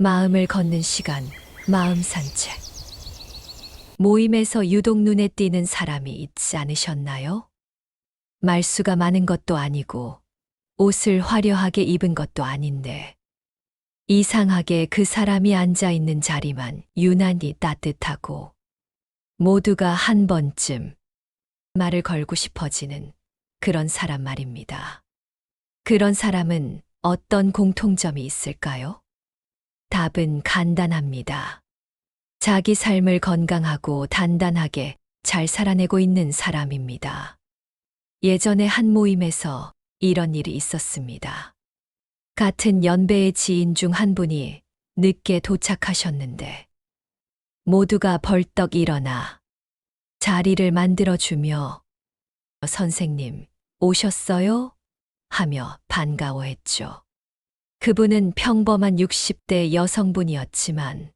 마음을 걷는 시간, 마음 산책. 모임에서 유독 눈에 띄는 사람이 있지 않으셨나요? 말수가 많은 것도 아니고, 옷을 화려하게 입은 것도 아닌데, 이상하게 그 사람이 앉아 있는 자리만 유난히 따뜻하고, 모두가 한 번쯤 말을 걸고 싶어지는 그런 사람 말입니다. 그런 사람은 어떤 공통점이 있을까요? 답은 간단합니다. 자기 삶을 건강하고 단단하게 잘 살아내고 있는 사람입니다. 예전에 한 모임에서 이런 일이 있었습니다. 같은 연배의 지인 중 한 분이 늦게 도착하셨는데 모두가 벌떡 일어나 자리를 만들어주며 선생님, 오셨어요? 하며 반가워했죠. 그분은 평범한 60대 여성분이었지만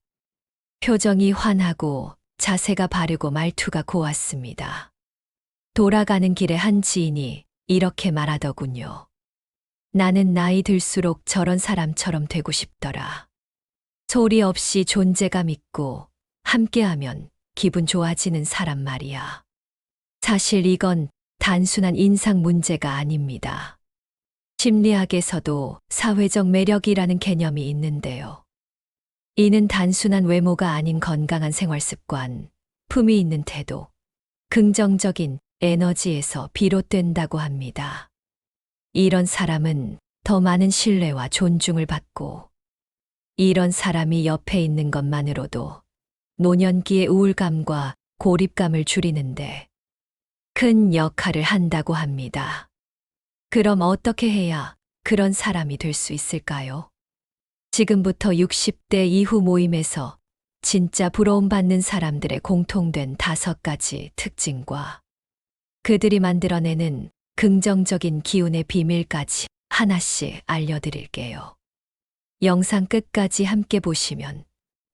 표정이 환하고 자세가 바르고 말투가 고왔습니다. 돌아가는 길에 한 지인이 이렇게 말하더군요. 나는 나이 들수록 저런 사람처럼 되고 싶더라. 소리 없이 존재감 있고 함께하면 기분 좋아지는 사람 말이야. 사실 이건 단순한 인상 문제가 아닙니다. 심리학에서도 사회적 매력이라는 개념이 있는데요. 이는 단순한 외모가 아닌 건강한 생활 습관, 품위 있는 태도, 긍정적인 에너지에서 비롯된다고 합니다. 이런 사람은 더 많은 신뢰와 존중을 받고, 이런 사람이 옆에 있는 것만으로도 노년기의 우울감과 고립감을 줄이는데 큰 역할을 한다고 합니다. 그럼 어떻게 해야 그런 사람이 될 수 있을까요? 지금부터 60대 이후 모임에서 진짜 부러움받는 사람들의 공통된 5가지 특징과 그들이 만들어내는 긍정적인 기운의 비밀까지 하나씩 알려드릴게요. 영상 끝까지 함께 보시면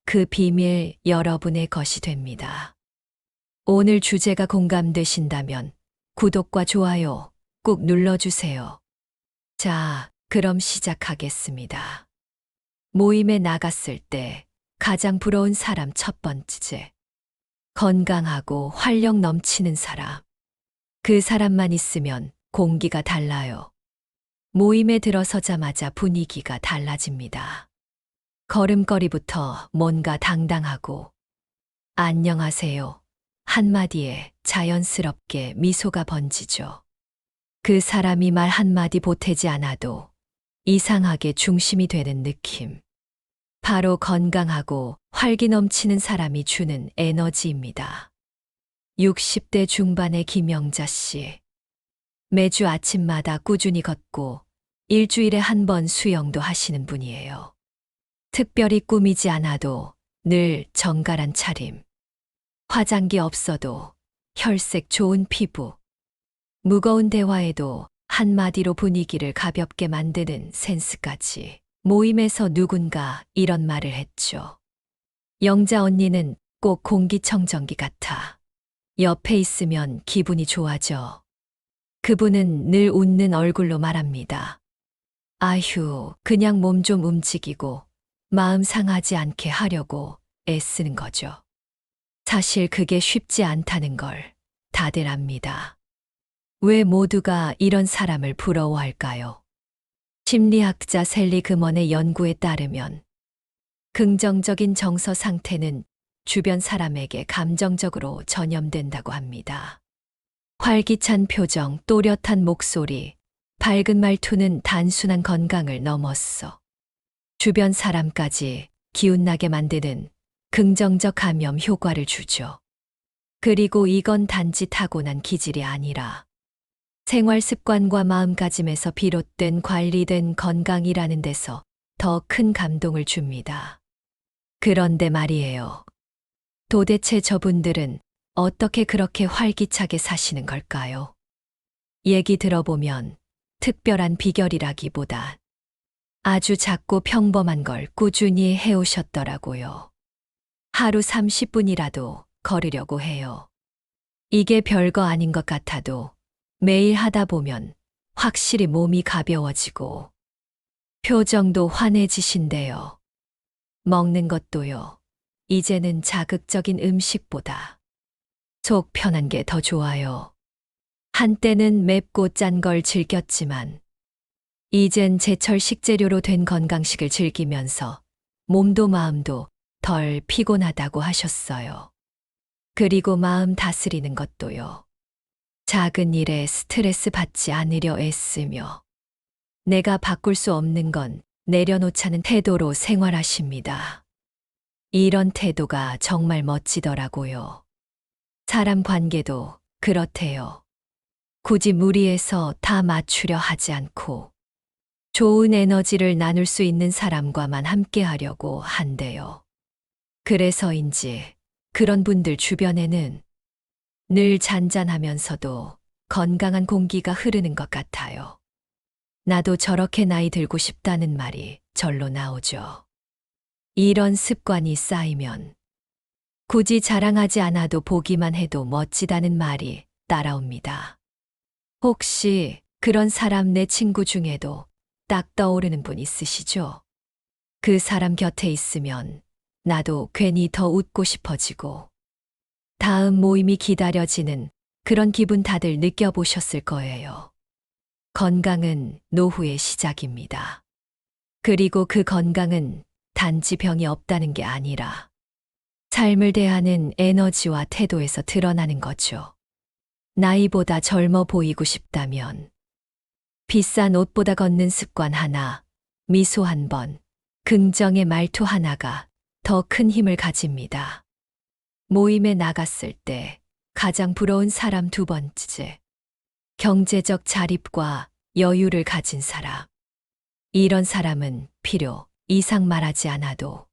그 비밀 여러분의 것이 됩니다. 오늘 주제가 공감되신다면 구독과 좋아요 꼭 눌러주세요. 자, 그럼 시작하겠습니다. 모임에 나갔을 때 가장 부러운 사람 첫 번째. 건강하고 활력 넘치는 사람. 그 사람만 있으면 공기가 달라요. 모임에 들어서자마자 분위기가 달라집니다. 걸음걸이부터 뭔가 당당하고 안녕하세요. 한마디에 자연스럽게 미소가 번지죠. 그 사람이 말 한마디 보태지 않아도 이상하게 중심이 되는 느낌. 바로 건강하고 활기 넘치는 사람이 주는 에너지입니다. 60대 중반의 김영자 씨. 매주 아침마다 꾸준히 걷고 일주일에 한 번 수영도 하시는 분이에요. 특별히 꾸미지 않아도 늘 정갈한 차림. 화장기 없어도 혈색 좋은 피부. 무거운 대화에도 한마디로 분위기를 가볍게 만드는 센스까지. 모임에서 누군가 이런 말을 했죠. 영자 언니는 꼭 공기청정기 같아. 옆에 있으면 기분이 좋아져. 그분은 늘 웃는 얼굴로 말합니다. 아휴, 그냥 몸 좀 움직이고 마음 상하지 않게 하려고 애쓰는 거죠. 사실 그게 쉽지 않다는 걸 다들 압니다. 왜 모두가 이런 사람을 부러워할까요? 심리학자 셀리 그먼의 연구에 따르면 긍정적인 정서 상태는 주변 사람에게 감정적으로 전염된다고 합니다. 활기찬 표정, 또렷한 목소리, 밝은 말투는 단순한 건강을 넘었어 주변 사람까지 기운나게 만드는 긍정적 감염 효과를 주죠. 그리고 이건 단지 타고난 기질이 아니라 생활 습관과 마음가짐에서 비롯된 관리된 건강이라는 데서 더 큰 감동을 줍니다. 그런데 말이에요. 도대체 저분들은 어떻게 그렇게 활기차게 사시는 걸까요? 얘기 들어보면 특별한 비결이라기보다 아주 작고 평범한 걸 꾸준히 해오셨더라고요. 하루 30분이라도 걸으려고 해요. 이게 별거 아닌 것 같아도 매일 하다 보면 확실히 몸이 가벼워지고 표정도 환해지신대요. 먹는 것도요. 이제는 자극적인 음식보다 속 편한 게 더 좋아요. 한때는 맵고 짠 걸 즐겼지만 이젠 제철 식재료로 된 건강식을 즐기면서 몸도 마음도 덜 피곤하다고 하셨어요. 그리고 마음 다스리는 것도요. 작은 일에 스트레스 받지 않으려 애쓰며 내가 바꿀 수 없는 건 내려놓자는 태도로 생활하십니다. 이런 태도가 정말 멋지더라고요. 사람 관계도 그렇대요. 굳이 무리해서 다 맞추려 하지 않고 좋은 에너지를 나눌 수 있는 사람과만 함께 하려고 한대요. 그래서인지 그런 분들 주변에는 늘 잔잔하면서도 건강한 공기가 흐르는 것 같아요. 나도 저렇게 나이 들고 싶다는 말이 절로 나오죠. 이런 습관이 쌓이면 굳이 자랑하지 않아도 보기만 해도 멋지다는 말이 따라옵니다. 혹시 그런 사람 내 친구 중에도 딱 떠오르는 분 있으시죠? 그 사람 곁에 있으면 나도 괜히 더 웃고 싶어지고 다음 모임이 기다려지는 그런 기분 다들 느껴보셨을 거예요. 건강은 노후의 시작입니다. 그리고 그 건강은 단지 병이 없다는 게 아니라 삶을 대하는 에너지와 태도에서 드러나는 거죠. 나이보다 젊어 보이고 싶다면 비싼 옷보다 걷는 습관 하나, 미소 한 번, 긍정의 말투 하나가 더 큰 힘을 가집니다. 모임에 나갔을 때 가장 부러운 사람 두 번째, 경제적 자립과 여유를 가진 사람. 이런 사람은 필요 이상 말하지 않아도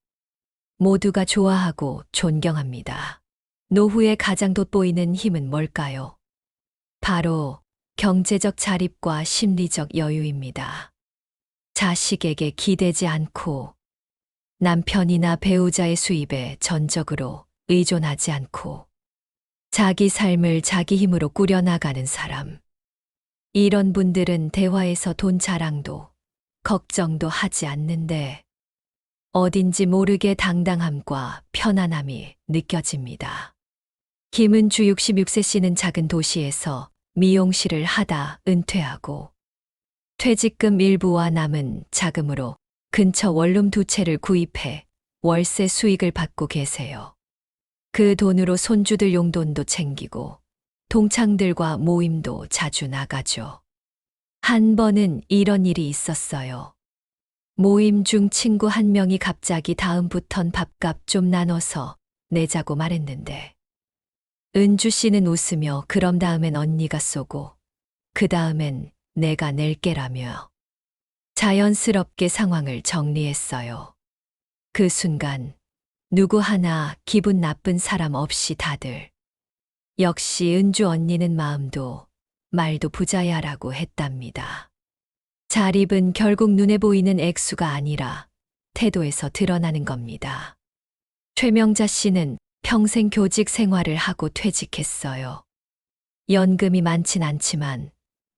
모두가 좋아하고 존경합니다. 노후에 가장 돋보이는 힘은 뭘까요? 바로 경제적 자립과 심리적 여유입니다. 자식에게 기대지 않고 남편이나 배우자의 수입에 전적으로 의존하지 않고 자기 삶을 자기 힘으로 꾸려나가는 사람. 이런 분들은 대화에서 돈 자랑도 걱정도 하지 않는데 어딘지 모르게 당당함과 편안함이 느껴집니다. 김은주 66세 씨는 작은 도시에서 미용실을 하다 은퇴하고 퇴직금 일부와 남은 자금으로 근처 원룸 두 채를 구입해 월세 수익을 받고 계세요. 그 돈으로 손주들 용돈도 챙기고 동창들과 모임도 자주 나가죠. 한 번은 이런 일이 있었어요. 모임 중 친구 한 명이 갑자기 다음부턴 밥값 좀 나눠서 내자고 말했는데 은주 씨는 웃으며 그럼 다음엔 언니가 쏘고 그 다음엔 내가 낼게라며 자연스럽게 상황을 정리했어요. 그 순간 누구 하나 기분 나쁜 사람 없이 다들 역시 은주 언니는 마음도 말도 부자야라고 했답니다. 자립은 결국 눈에 보이는 액수가 아니라 태도에서 드러나는 겁니다. 최명자 씨는 평생 교직 생활을 하고 퇴직했어요. 연금이 많진 않지만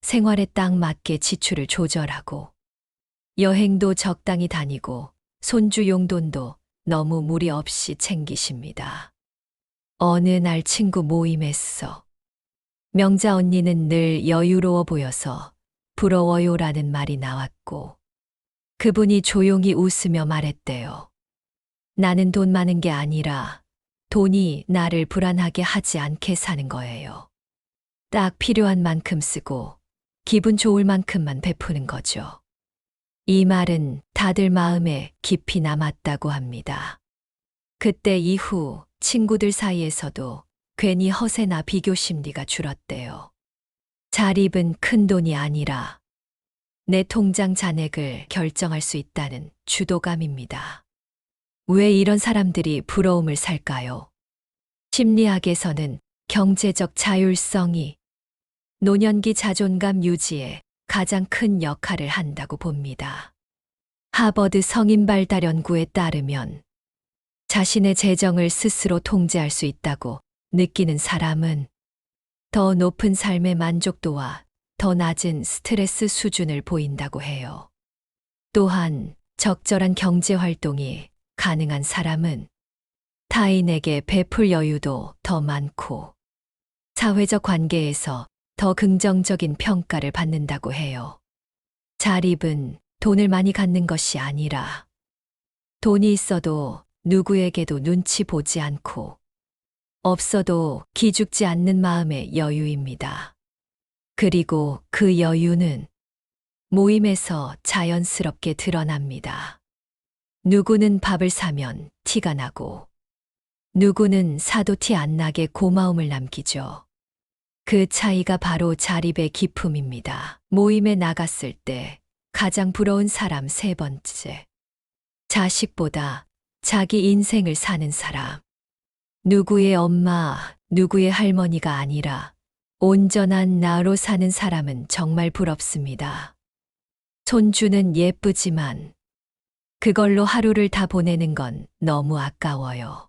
생활에 딱 맞게 지출을 조절하고 여행도 적당히 다니고 손주 용돈도 너무 무리 없이 챙기십니다. 어느 날 친구 모임에서 명자 언니는 늘 여유로워 보여서 부러워요라는 말이 나왔고 그분이 조용히 웃으며 말했대요. 나는 돈 많은 게 아니라 돈이 나를 불안하게 하지 않게 사는 거예요. 딱 필요한 만큼 쓰고 기분 좋을 만큼만 베푸는 거죠. 이 말은 다들 마음에 깊이 남았다고 합니다. 그때 이후 친구들 사이에서도 괜히 허세나 비교 심리가 줄었대요. 자립은 큰 돈이 아니라 내 통장 잔액을 결정할 수 있다는 주도감입니다. 왜 이런 사람들이 부러움을 살까요? 심리학에서는 경제적 자율성이 노년기 자존감 유지에 가장 큰 역할을 한다고 봅니다. 하버드 성인발달연구에 따르면 자신의 재정을 스스로 통제할 수 있다고 느끼는 사람은 더 높은 삶의 만족도와 더 낮은 스트레스 수준을 보인다고 해요. 또한 적절한 경제 활동이 가능한 사람은 타인에게 베풀 여유도 더 많고 사회적 관계에서 더 긍정적인 평가를 받는다고 해요. 자립은 돈을 많이 갖는 것이 아니라 돈이 있어도 누구에게도 눈치 보지 않고 없어도 기죽지 않는 마음의 여유입니다. 그리고 그 여유는 모임에서 자연스럽게 드러납니다. 누구는 밥을 사면 티가 나고 누구는 사도 티 안 나게 고마움을 남기죠. 그 차이가 바로 자립의 기품입니다. 모임에 나갔을 때 가장 부러운 사람 세 번째. 자식보다 자기 인생을 사는 사람. 누구의 엄마, 누구의 할머니가 아니라 온전한 나로 사는 사람은 정말 부럽습니다. 손주는 예쁘지만 그걸로 하루를 다 보내는 건 너무 아까워요.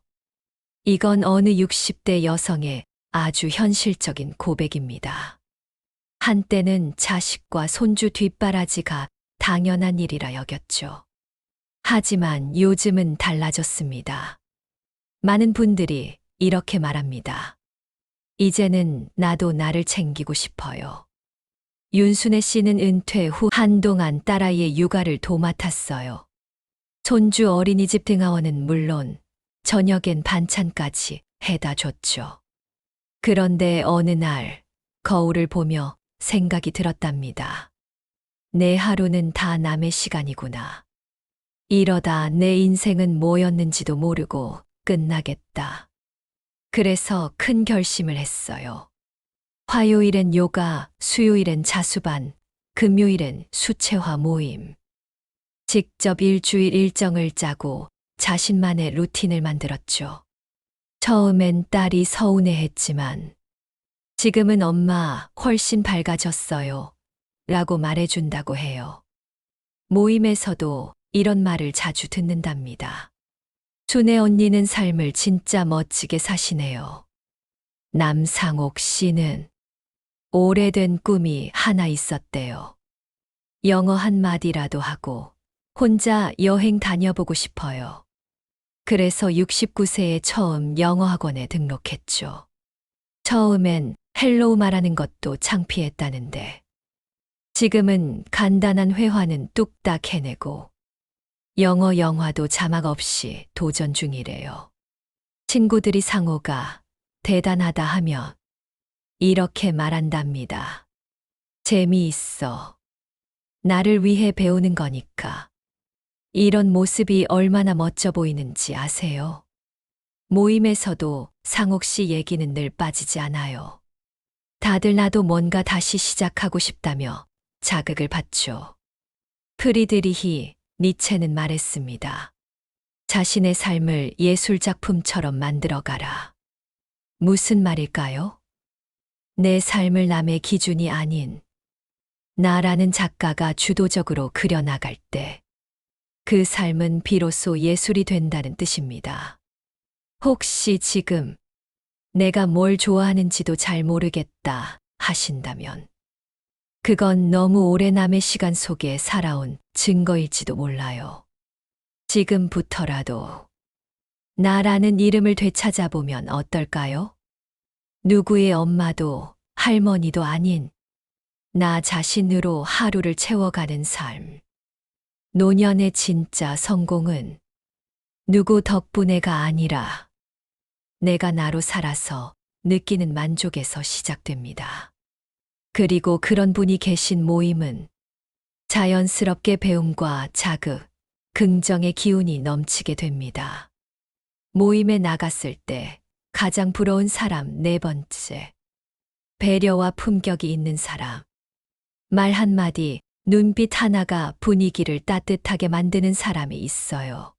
이건 어느 60대 여성의 아주 현실적인 고백입니다. 한때는 자식과 손주 뒷바라지가 당연한 일이라 여겼죠. 하지만 요즘은 달라졌습니다. 많은 분들이 이렇게 말합니다. 이제는 나도 나를 챙기고 싶어요. 윤순애 씨는 은퇴 후 한동안 딸아이의 육아를 도맡았어요. 손주 어린이집 등하원은 물론 저녁엔 반찬까지 해다 줬죠. 그런데 어느 날 거울을 보며 생각이 들었답니다. 내 하루는 다 남의 시간이구나. 이러다 내 인생은 뭐였는지도 모르고 끝나겠다. 그래서 큰 결심을 했어요. 화요일엔 요가, 수요일엔 자수반, 금요일엔 수채화 모임. 직접 일주일 일정을 짜고 자신만의 루틴을 만들었죠. 처음엔 딸이 서운해했지만 지금은 엄마 훨씬 밝아졌어요. 라고 말해준다고 해요. 모임에서도 이런 말을 자주 듣는답니다. 순애 언니는 삶을 진짜 멋지게 사시네요. 남상옥 씨는 오래된 꿈이 하나 있었대요. 영어 한마디라도 하고 혼자 여행 다녀보고 싶어요. 그래서 69세에 처음 영어학원에 등록했죠. 처음엔 헬로우 말하는 것도 창피했다는데 지금은 간단한 회화는 뚝딱 해내고 영어 영화도 자막 없이 도전 중이래요. 친구들이 상호가 대단하다 하면 이렇게 말한답니다. 재미있어. 나를 위해 배우는 거니까. 이런 모습이 얼마나 멋져 보이는지 아세요? 모임에서도 상옥 씨 얘기는 늘 빠지지 않아요. 다들 나도 뭔가 다시 시작하고 싶다며 자극을 받죠. 프리드리히 니체는 말했습니다. 자신의 삶을 예술작품처럼 만들어가라. 무슨 말일까요? 내 삶을 남의 기준이 아닌 나라는 작가가 주도적으로 그려나갈 때 그 삶은 비로소 예술이 된다는 뜻입니다. 혹시 지금 내가 뭘 좋아하는지도 잘 모르겠다 하신다면 그건 너무 오래 남의 시간 속에 살아온 증거일지도 몰라요. 지금부터라도 나라는 이름을 되찾아보면 어떨까요? 누구의 엄마도 할머니도 아닌 나 자신으로 하루를 채워가는 삶. 노년의 진짜 성공은 누구 덕분에가 아니라 내가 나로 살아서 느끼는 만족에서 시작됩니다. 그리고 그런 분이 계신 모임은 자연스럽게 배움과 자극, 긍정의 기운이 넘치게 됩니다. 모임에 나갔을 때 가장 부러운 사람 네 번째. 배려와 품격이 있는 사람. 말 한마디, 눈빛 하나가 분위기를 따뜻하게 만드는 사람이 있어요.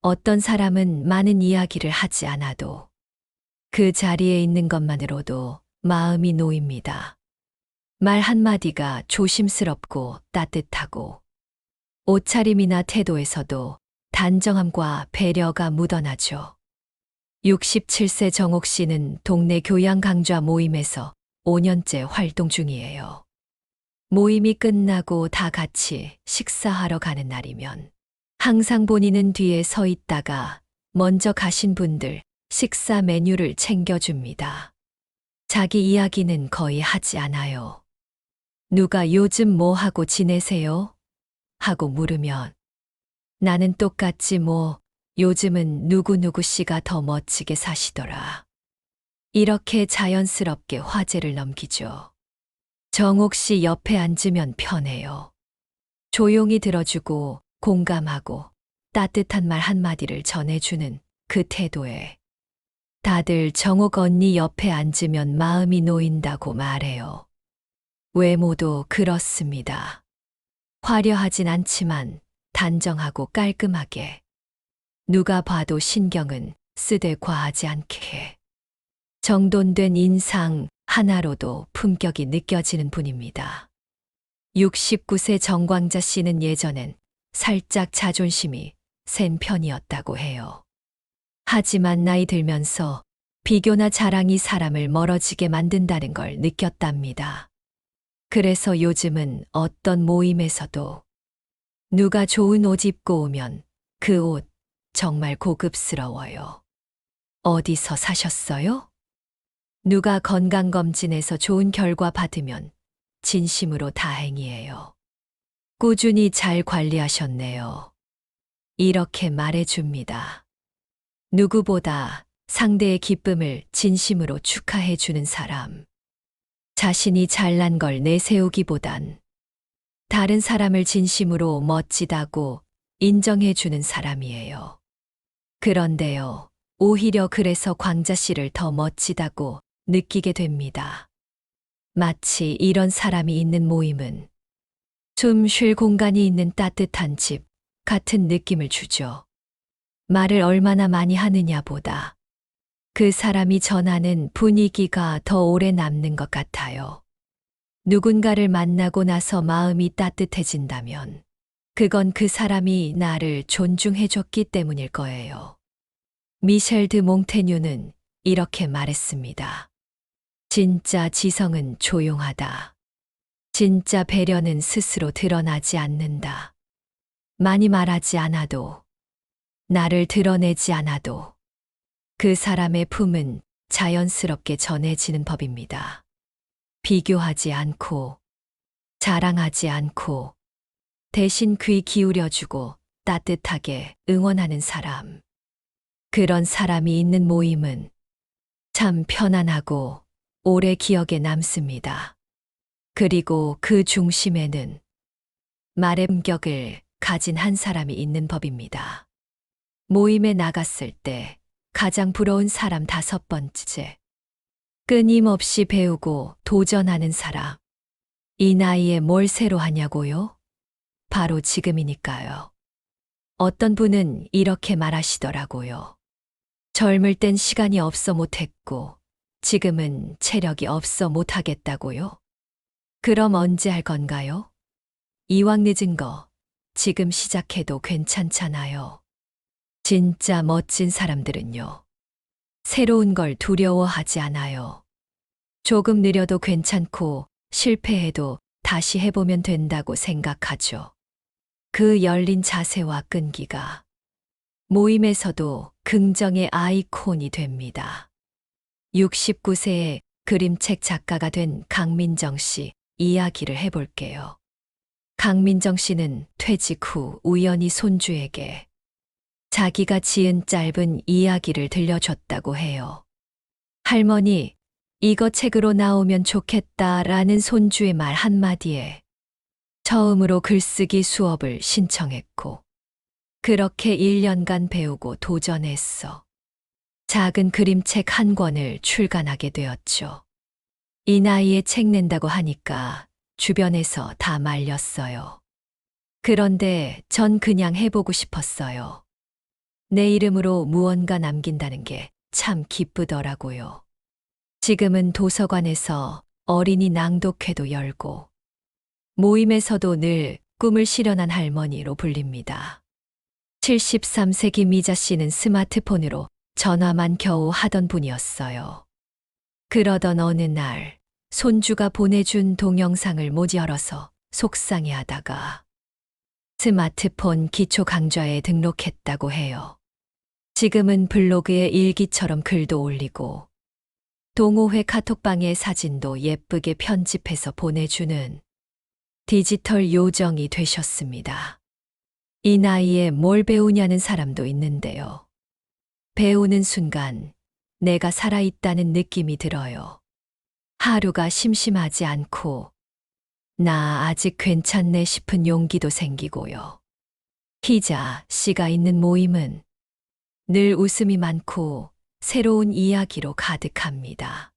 어떤 사람은 많은 이야기를 하지 않아도 그 자리에 있는 것만으로도 마음이 놓입니다. 말 한마디가 조심스럽고 따뜻하고 옷차림이나 태도에서도 단정함과 배려가 묻어나죠. 67세 정옥 씨는 동네 교양 강좌 모임에서 5년째 활동 중이에요. 모임이 끝나고 다 같이 식사하러 가는 날이면 항상 본인은 뒤에 서 있다가 먼저 가신 분들 식사 메뉴를 챙겨줍니다. 자기 이야기는 거의 하지 않아요. 누가 요즘 뭐 하고 지내세요? 하고 물으면 나는 똑같지 뭐, 요즘은 누구누구 씨가 더 멋지게 사시더라. 이렇게 자연스럽게 화제를 넘기죠. 정옥 씨 옆에 앉으면 편해요. 조용히 들어주고 공감하고 따뜻한 말 한마디를 전해주는 그 태도에 다들 정옥 언니 옆에 앉으면 마음이 놓인다고 말해요. 외모도 그렇습니다. 화려하진 않지만 단정하고 깔끔하게 누가 봐도 신경은 쓰되 과하지 않게 정돈된 인상 하나로도 품격이 느껴지는 분입니다. 69세 정광자 씨는 예전엔 살짝 자존심이 센 편이었다고 해요. 하지만 나이 들면서 비교나 자랑이 사람을 멀어지게 만든다는 걸 느꼈답니다. 그래서 요즘은 어떤 모임에서도 누가 좋은 옷 입고 오면 그 옷 정말 고급스러워요. 어디서 사셨어요? 누가 건강검진에서 좋은 결과 받으면 진심으로 다행이에요. 꾸준히 잘 관리하셨네요. 이렇게 말해줍니다. 누구보다 상대의 기쁨을 진심으로 축하해주는 사람. 자신이 잘난 걸 내세우기보단 다른 사람을 진심으로 멋지다고 인정해주는 사람이에요. 그런데요, 오히려 그래서 광자 씨를 더 멋지다고 느끼게 됩니다. 마치 이런 사람이 있는 모임은 숨 쉴 공간이 있는 따뜻한 집 같은 느낌을 주죠. 말을 얼마나 많이 하느냐보다 그 사람이 전하는 분위기가 더 오래 남는 것 같아요. 누군가를 만나고 나서 마음이 따뜻해진다면 그건 그 사람이 나를 존중해줬기 때문일 거예요. 미셸 드 몽테뉴는 이렇게 말했습니다. 진짜 지성은 조용하다. 진짜 배려는 스스로 드러나지 않는다. 많이 말하지 않아도, 나를 드러내지 않아도 그 사람의 품은 자연스럽게 전해지는 법입니다. 비교하지 않고, 자랑하지 않고, 대신 귀 기울여주고 따뜻하게 응원하는 사람. 그런 사람이 있는 모임은 참 편안하고 오래 기억에 남습니다. 그리고 그 중심에는 말의 품격을 가진 한 사람이 있는 법입니다. 모임에 나갔을 때 가장 부러운 사람 5번째. 끊임없이 배우고 도전하는 사람. 이 나이에 뭘 새로 하냐고요? 바로 지금이니까요. 어떤 분은 이렇게 말하시더라고요. 젊을 땐 시간이 없어 못했고, 지금은 체력이 없어 못하겠다고요? 그럼 언제 할 건가요? 이왕 늦은 거, 지금 시작해도 괜찮잖아요. 진짜 멋진 사람들은요. 새로운 걸 두려워하지 않아요. 조금 느려도 괜찮고, 실패해도 다시 해보면 된다고 생각하죠. 그 열린 자세와 끈기가 모임에서도 긍정의 아이콘이 됩니다. 69세에 그림책 작가가 된 강민정 씨 이야기를 해볼게요. 강민정 씨는 퇴직 후 우연히 손주에게 자기가 지은 짧은 이야기를 들려줬다고 해요. 할머니, 이거 책으로 나오면 좋겠다라는 손주의 말 한마디에 처음으로 글쓰기 수업을 신청했고, 그렇게 1년간 배우고 도전했어. 작은 그림책 한 권을 출간하게 되었죠. 이 나이에 책 낸다고 하니까 주변에서 다 말렸어요. 그런데 전 그냥 해보고 싶었어요. 내 이름으로 무언가 남긴다는 게 참 기쁘더라고요. 지금은 도서관에서 어린이 낭독회도 열고, 모임에서도 늘 꿈을 실현한 할머니로 불립니다. 73세기 미자 씨는 스마트폰으로 전화만 겨우 하던 분이었어요. 그러던 어느 날 손주가 보내준 동영상을 못 열어서 속상해하다가 스마트폰 기초 강좌에 등록했다고 해요. 지금은 블로그에 일기처럼 글도 올리고 동호회 카톡방에 사진도 예쁘게 편집해서 보내주는 디지털 요정이 되셨습니다. 이 나이에 뭘 배우냐는 사람도 있는데요. 배우는 순간 내가 살아있다는 느낌이 들어요. 하루가 심심하지 않고 나 아직 괜찮네 싶은 용기도 생기고요. 희자 씨가 있는 모임은 늘 웃음이 많고 새로운 이야기로 가득합니다.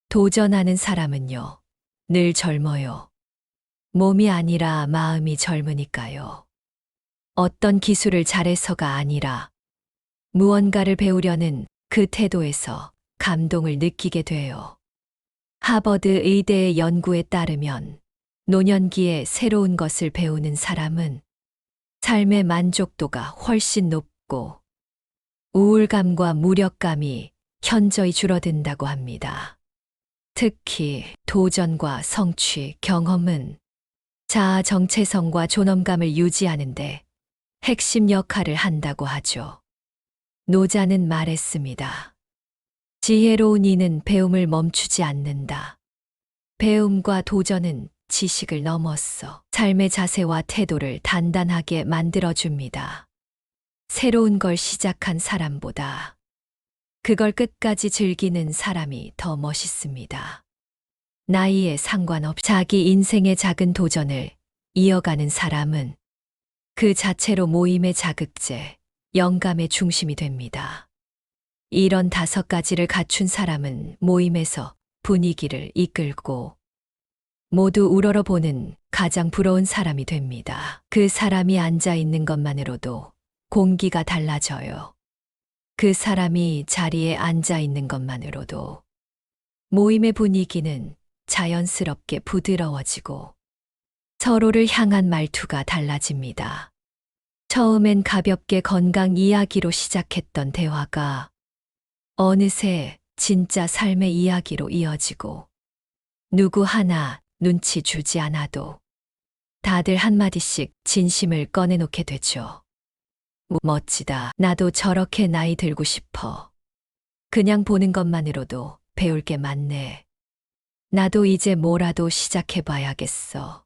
도전하는 사람은요, 늘 젊어요. 몸이 아니라 마음이 젊으니까요. 어떤 기술을 잘해서가 아니라 무언가를 배우려는 그 태도에서 감동을 느끼게 돼요. 하버드 의대의 연구에 따르면 노년기에 새로운 것을 배우는 사람은 삶의 만족도가 훨씬 높고 우울감과 무력감이 현저히 줄어든다고 합니다. 특히 도전과 성취, 경험은 자아 정체성과 존엄감을 유지하는데 핵심 역할을 한다고 하죠. 노자는 말했습니다. 지혜로운 이는 배움을 멈추지 않는다. 배움과 도전은 지식을 넘어서 삶의 자세와 태도를 단단하게 만들어줍니다. 새로운 걸 시작한 사람보다 그걸 끝까지 즐기는 사람이 더 멋있습니다. 나이에 상관없이 자기 인생의 작은 도전을 이어가는 사람은 그 자체로 모임의 자극제, 영감의 중심이 됩니다. 이런 5가지를 갖춘 사람은 모임에서 분위기를 이끌고 모두 우러러보는 가장 부러운 사람이 됩니다. 그 사람이 앉아 있는 것만으로도 공기가 달라져요. 그 사람이 자리에 앉아 있는 것만으로도 모임의 분위기는 자연스럽게 부드러워지고 서로를 향한 말투가 달라집니다. 처음엔 가볍게 건강 이야기로 시작했던 대화가 어느새 진짜 삶의 이야기로 이어지고 누구 하나 눈치 주지 않아도 다들 한마디씩 진심을 꺼내놓게 되죠. 멋지다. 나도 저렇게 나이 들고 싶어. 그냥 보는 것만으로도 배울 게 많네. 나도 이제 뭐라도 시작해봐야겠어.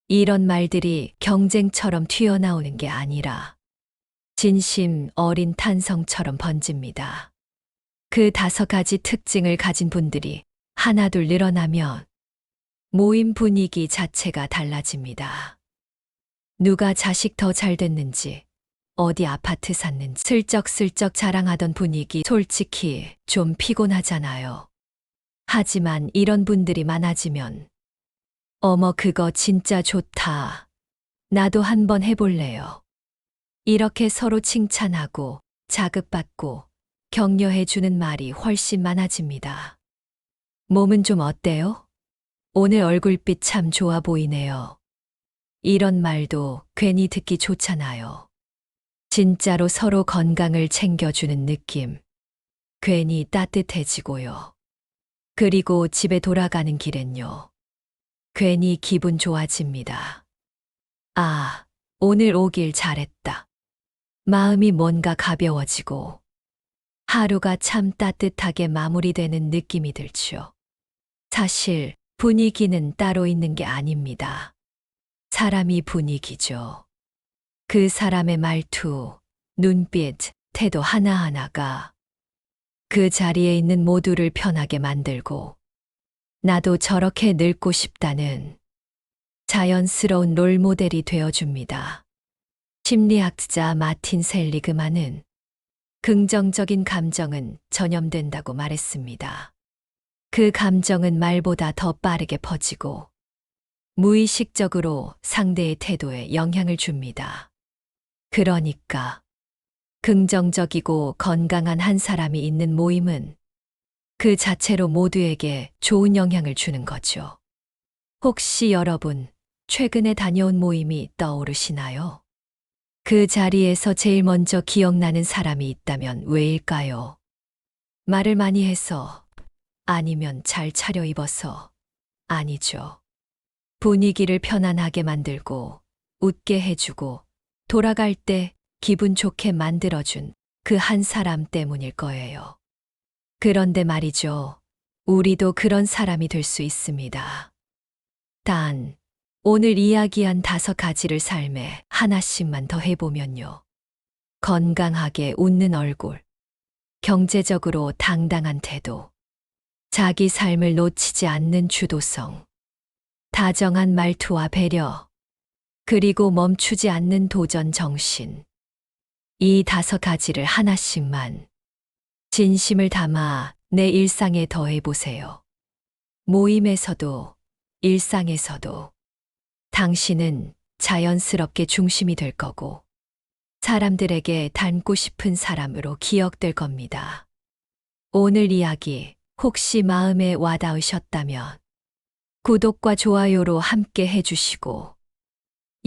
이런 말들이 경쟁처럼 튀어나오는 게 아니라 진심 어린 탄성처럼 번집니다. 그 5가지 특징을 가진 분들이 하나둘 늘어나면 모임 분위기 자체가 달라집니다. 누가 자식 더 잘 됐는지, 어디 아파트 샀는지 슬쩍슬쩍 자랑하던 분위기 솔직히 좀 피곤하잖아요. 하지만 이런 분들이 많아지면 어머 그거 진짜 좋다. 나도 한번 해볼래요. 이렇게 서로 칭찬하고 자극받고 격려해주는 말이 훨씬 많아집니다. 몸은 좀 어때요? 오늘 얼굴빛 참 좋아 보이네요. 이런 말도 괜히 듣기 좋잖아요. 진짜로 서로 건강을 챙겨주는 느낌. 괜히 따뜻해지고요. 그리고 집에 돌아가는 길엔요. 괜히 기분 좋아집니다. 아, 오늘 오길 잘했다. 마음이 뭔가 가벼워지고 하루가 참 따뜻하게 마무리되는 느낌이 들죠. 사실 분위기는 따로 있는 게 아닙니다. 사람이 분위기죠. 그 사람의 말투, 눈빛, 태도 하나하나가 그 자리에 있는 모두를 편하게 만들고 나도 저렇게 늙고 싶다는 자연스러운 롤모델이 되어줍니다. 심리학자 마틴 셀리그만은 긍정적인 감정은 전염된다고 말했습니다. 그 감정은 말보다 더 빠르게 퍼지고 무의식적으로 상대의 태도에 영향을 줍니다. 그러니까 긍정적이고 건강한 한 사람이 있는 모임은 그 자체로 모두에게 좋은 영향을 주는 거죠. 혹시 여러분 최근에 다녀온 모임이 떠오르시나요? 그 자리에서 제일 먼저 기억나는 사람이 있다면 왜일까요? 말을 많이 해서 아니면 잘 차려입어서 아니죠. 분위기를 편안하게 만들고 웃게 해주고 돌아갈 때 기분 좋게 만들어준 그 한 사람 때문일 거예요. 그런데 말이죠. 우리도 그런 사람이 될 수 있습니다. 단, 오늘 이야기한 5가지를 삶에 하나씩만 더 해보면요. 건강하게 웃는 얼굴, 경제적으로 당당한 태도, 자기 삶을 놓치지 않는 주도성, 다정한 말투와 배려, 그리고 멈추지 않는 도전 정신. 이 5가지를 하나씩만 진심을 담아 내 일상에 더해보세요. 모임에서도, 일상에서도 당신은 자연스럽게 중심이 될 거고, 사람들에게 닮고 싶은 사람으로 기억될 겁니다. 오늘 이야기 혹시 마음에 와닿으셨다면 구독과 좋아요로 함께 해주시고,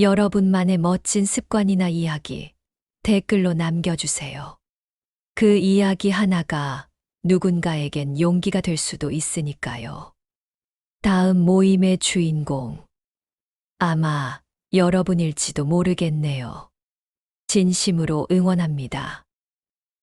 여러분만의 멋진 습관이나 이야기 댓글로 남겨주세요. 그 이야기 하나가 누군가에겐 용기가 될 수도 있으니까요. 다음 모임의 주인공, 아마 여러분일지도 모르겠네요. 진심으로 응원합니다.